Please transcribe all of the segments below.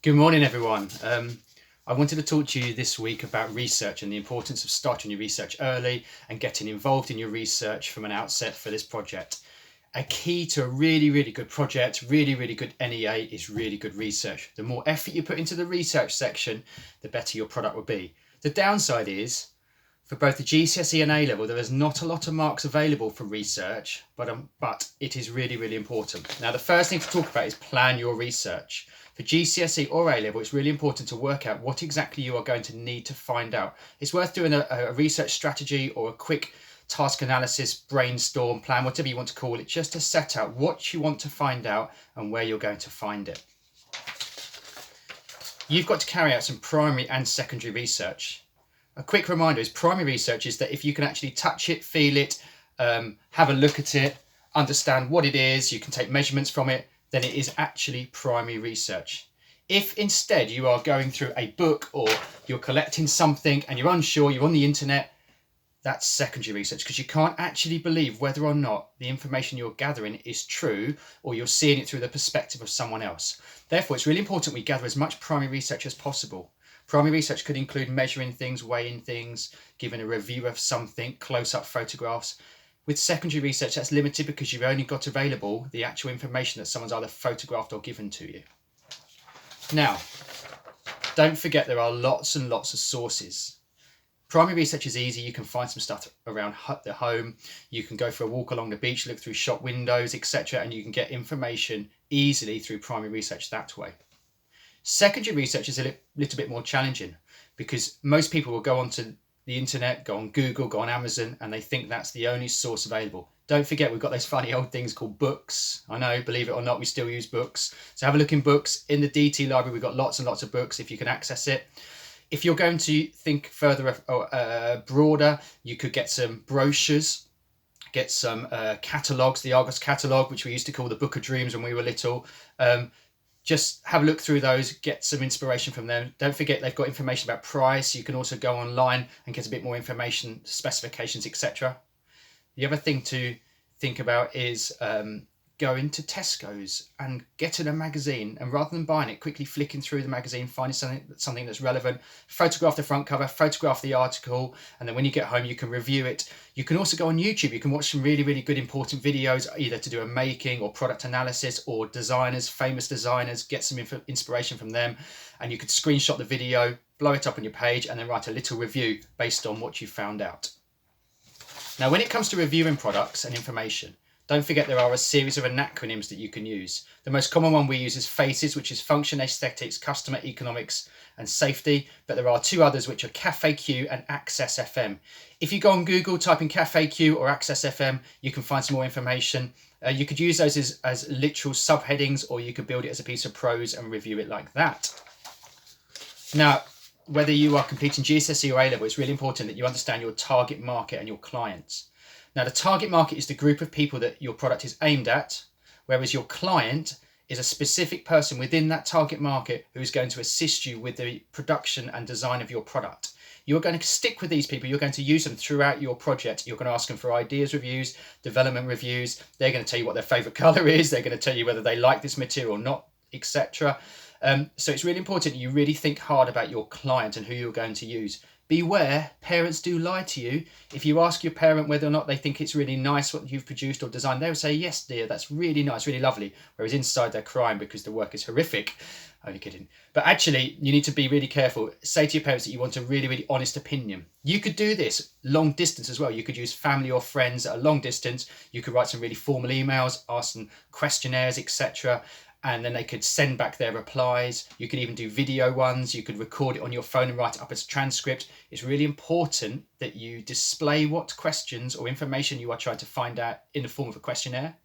Good morning, everyone. I wanted to talk to you this week about research and the importance of starting your research early and getting involved in your research from an outset for this project. A key to a really good project, really good NEA is really good research. The more effort you put into the research section, the better your product will be. The downside is, for both the GCSE and A level, there is not a lot of marks available for research, but it is really important. Now, the first thing to talk about is plan your research. For GCSE or A level, it's really important to work out what exactly you are going to need to find out. It's worth doing a research strategy or a quick task analysis, brainstorm, plan, whatever you want to call it, just to set out what you want to find out and where you're going to find it. You've got to carry out some primary and secondary research. A quick reminder is primary research is that if you can actually touch it, feel it, have a look at it, understand what it is, you can take measurements from it, then it is actually primary research. If instead you are going through a book or you're collecting something and you're unsure, you're on the internet, that's secondary research, because you can't actually believe whether or not the information you're gathering is true or you're seeing it through the perspective of someone else. Therefore, it's really important we gather as much primary research as possible. Primary research could include measuring things, weighing things, giving a review of something, close-up photographs. With secondary research, that's limited because you've only got available the actual information that someone's either photographed or given to you. Now, don't forget there are lots and lots of sources. Primary research is easy. You can find some stuff around the home. You can go for a walk along the beach, look through shop windows, etc. And you can get information easily through primary research that way. Secondary research is a little bit more challenging because most people will go onto the internet, go on Google, go on Amazon, and they think that's the only source available. Don't forget, we've got those funny old things called books. I know, believe it or not, we still use books. So have a look in books. In the DT library, we've got lots and lots of books if you can access it. If you're going to think further broader, you could get some brochures, get some catalogues, the Argos catalogue, which we used to call the Book of Dreams when we were little. Just have a look through those, get some inspiration from them. Don't forget they've got information about price. You can also go online and get a bit more information, specifications, etc. The other thing to think about is going to Tesco's and getting a magazine, and rather than buying it, quickly flicking through the magazine, finding something that's relevant, photograph the front cover, photograph the article, and then when you get home you can review it. You can also go on YouTube. You can watch some really good important videos, either to do a making or product analysis, or designers, famous designers, get some inspiration from them, and you could screenshot the video, blow it up on your page, and then write a little review based on what you found out. Now, when it comes to reviewing products and information, don't forget there are a series of acronyms that you can use. The most common one we use is FACES, which is Function, Aesthetics, Customer Economics and Safety. But there are two others, which are CAFE-Q and Access FM. If you go on Google, type in CAFE-Q or Access FM, you can find some more information. You could use those as literal subheadings, or you could build it as a piece of prose and review it like that. Now, whether you are completing GCSE or A level, it's really important that you understand your target market and your clients. Now, the target market is the group of people that your product is aimed at, whereas your client is a specific person within that target market who is going to assist you with the production and design of your product. You're going to stick with these people. You're going to use them throughout your project. You're going to ask them for ideas reviews, development reviews. They're going to tell you what their favorite color is. They're going to tell you whether they like this material or not, etc. So it's really important you really think hard about your client and who you're going to use. Beware, parents do lie to you. If you ask your parent whether or not they think it's really nice what you've produced or designed, they'll say, yes, dear, that's really nice, really lovely. Whereas inside they're crying because the work is horrific. Only kidding. But actually, you need to be really careful. Say to your parents that you want a really honest opinion. You could do this long distance as well. You could use family or friends at a long distance. You could write some really formal emails, ask them questionnaires, etc. And then they could send back their replies. You could even do video ones. You could record it on your phone and write it up as a transcript. It's really important that you display what questions or information you are trying to find out in the form of a questionnaire.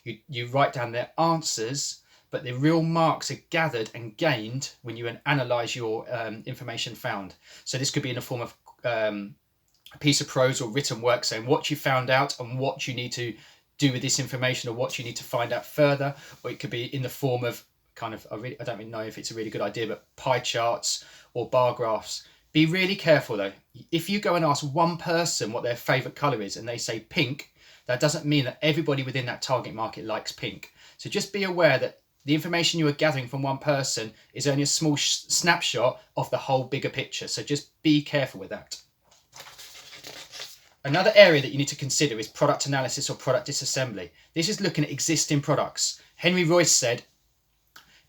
You write down their answers, but the real marks are gathered and gained when you analyse your information found. So this could be in the form of a piece of prose or written work saying what you found out and what you need to do with this information, or what you need to find out further. Or it could be in the form of I don't really know if it's a really good idea, but pie charts or bar graphs. Be really careful though. If you go and ask one person what their favourite colour is and they say pink, that doesn't mean that everybody within that target market likes pink. So just be aware that The information you are gathering from one person is only a small snapshot of the whole bigger picture. So just be careful with that. Another area that you need to consider is product analysis or product disassembly. This is looking at existing products. Henry Royce said,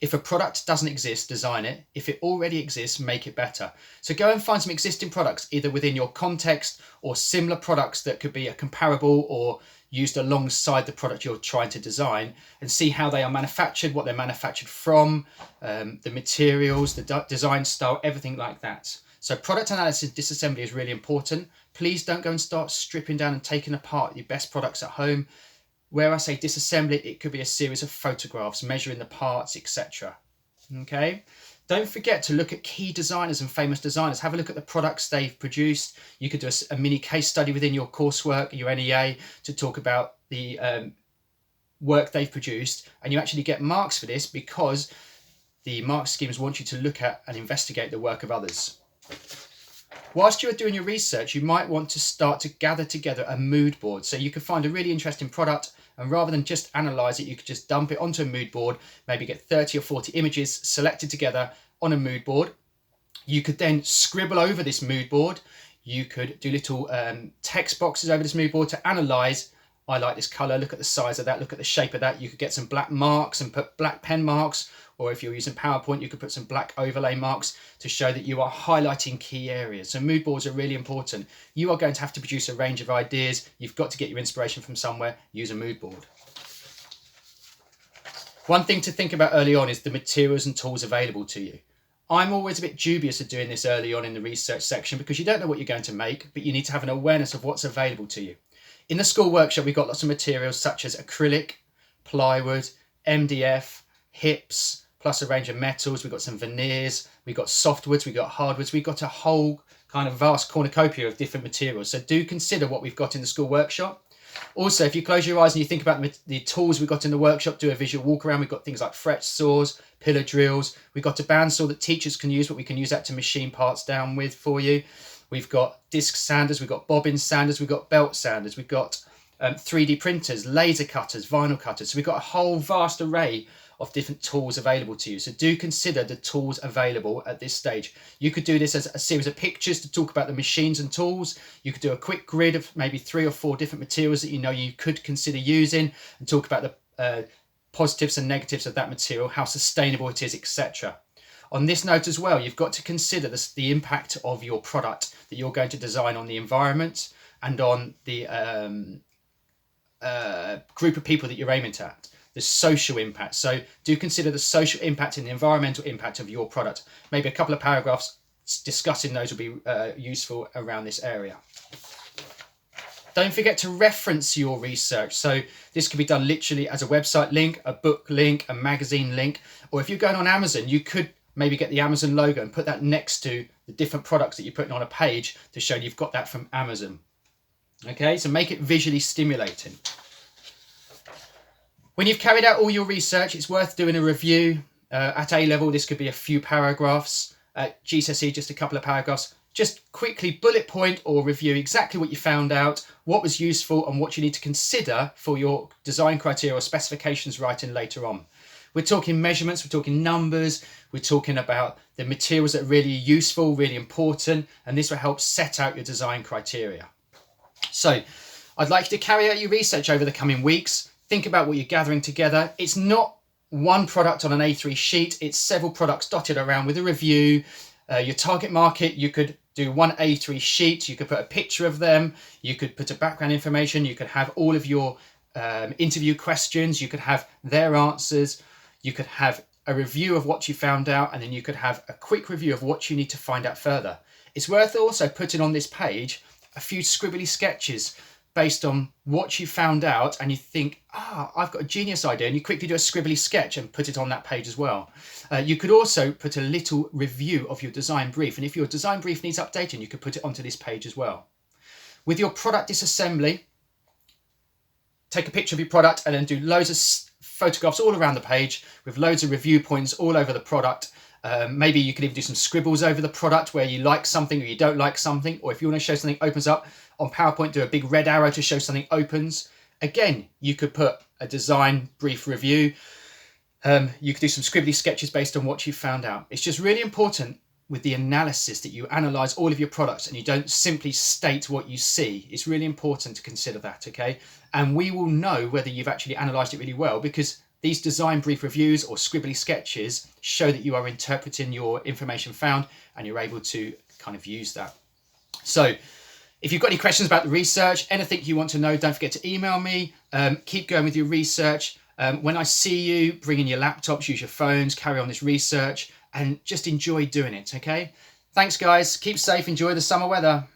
if a product doesn't exist, design it. If it already exists, make it better. So go and find some existing products, either within your context or similar products that could be a comparable or used alongside the product you're trying to design, and see how they are manufactured, what they're manufactured from, the materials, the design style, everything like that. So product analysis and disassembly is really important. Please don't go and start stripping down and taking apart your best products at home. Where I say disassembly, it could be a series of photographs, measuring the parts, etc. Okay. Don't forget to look at key designers and famous designers. Have a look at the products they've produced. You could do a mini case study within your coursework, your NEA, to talk about the work they've produced. And you actually get marks for this because the mark schemes want you to look at and investigate the work of others. Whilst you're doing your research, you might want to start to gather together a mood board. So you could find a really interesting product, and rather than just analyze it, you could just dump it onto a mood board, maybe get 30 or 40 images selected together on a mood board. You could then scribble over this mood board. You could do little text boxes over this mood board to analyze. I like this color, look at the size of that, look at the shape of that. You could get some black marks and put black pen marks, or if you're using PowerPoint, you could put some black overlay marks to show that you are highlighting key areas. So mood boards are really important. You are going to have to produce a range of ideas. You've got to get your inspiration from somewhere. Use a mood board. One thing to think about early on is the materials and tools available to you. I'm always a bit dubious of doing this early on in the research section because you don't know what you're going to make, but you need to have an awareness of what's available to you. In the school workshop, we've got lots of materials such as acrylic, plywood, MDF, HIPS, plus a range of metals. We've got some veneers, we've got softwoods, we've got hardwoods, we've got a whole kind of vast cornucopia of different materials. So do consider what we've got in the school workshop. Also, if you close your eyes and you think about the tools we've got in the workshop, do a visual walk around. We've got things like fretch saws, pillar drills. We've got a bandsaw that teachers can use, but we can use that to machine parts down with for you. We've got disc sanders, we've got bobbin sanders, we've got belt sanders, we've got 3D printers, laser cutters, vinyl cutters. So we've got a whole vast array of different tools available to you. So do consider the tools available at this stage. You could do this as a series of pictures to talk about the machines and tools. You could do a quick grid of maybe 3 or 4 different materials that you know you could consider using and talk about the positives and negatives of that material, how sustainable it is, etc. On this note as well, you've got to consider the impact of your product that you're going to design on the environment and on the group of people that you're aiming at, the social impact. So do consider the social impact and the environmental impact of your product. Maybe a couple of paragraphs discussing those will be useful around this area. Don't forget to reference your research. So this can be done literally as a website link, a book link, a magazine link, or if you're going on Amazon, you could maybe get the Amazon logo and put that next to the different products that you're putting on a page to show you've got that from Amazon. Okay, so make it visually stimulating. When you've carried out all your research, it's worth doing a review. At A level, this could be a few paragraphs. At GCSE, just a couple of paragraphs. Just quickly bullet point or review exactly what you found out, what was useful and what you need to consider for your design criteria or specifications writing later on. We're talking measurements, we're talking numbers, we're talking about the materials that are really useful, really important, and this will help set out your design criteria. So I'd like you to carry out your research over the coming weeks. Think about what you're gathering together. It's not one product on an A3 sheet, it's several products dotted around with a review. Your target market, you could do one A3 sheet, you could put a picture of them, you could put a background information, you could have all of your interview questions, you could have their answers, you could have a review of what you found out, and then you could have a quick review of what you need to find out further. It's worth also putting on this page a few scribbly sketches based on what you found out, and you think, I've got a genius idea, and you quickly do a scribbly sketch and put it on that page as well. You could also put a little review of your design brief, and if your design brief needs updating, you could put it onto this page as well. With your product disassembly, take a picture of your product and then do loads of photographs all around the page with loads of review points all over the product. Maybe you could even do some scribbles over the product where you like something or you don't like something, or if you want to show something opens up on PowerPoint, do a big red arrow to show something opens. Again, you could put a design brief review. You could do some scribbly sketches based on what you found out. It's just really important with the analysis that you analyze all of your products and you don't simply state what you see. It's really important to consider that, okay? And we will know whether you've actually analyzed it really well, because these design brief reviews or scribbly sketches show that you are interpreting your information found and you're able to kind of use that. So if you've got any questions about the research, anything you want to know, don't forget to email me. Keep going with your research. When I see you, bring in your laptops, use your phones, carry on this research, and just enjoy doing it, okay? Thanks, guys. Keep safe. Enjoy the summer weather.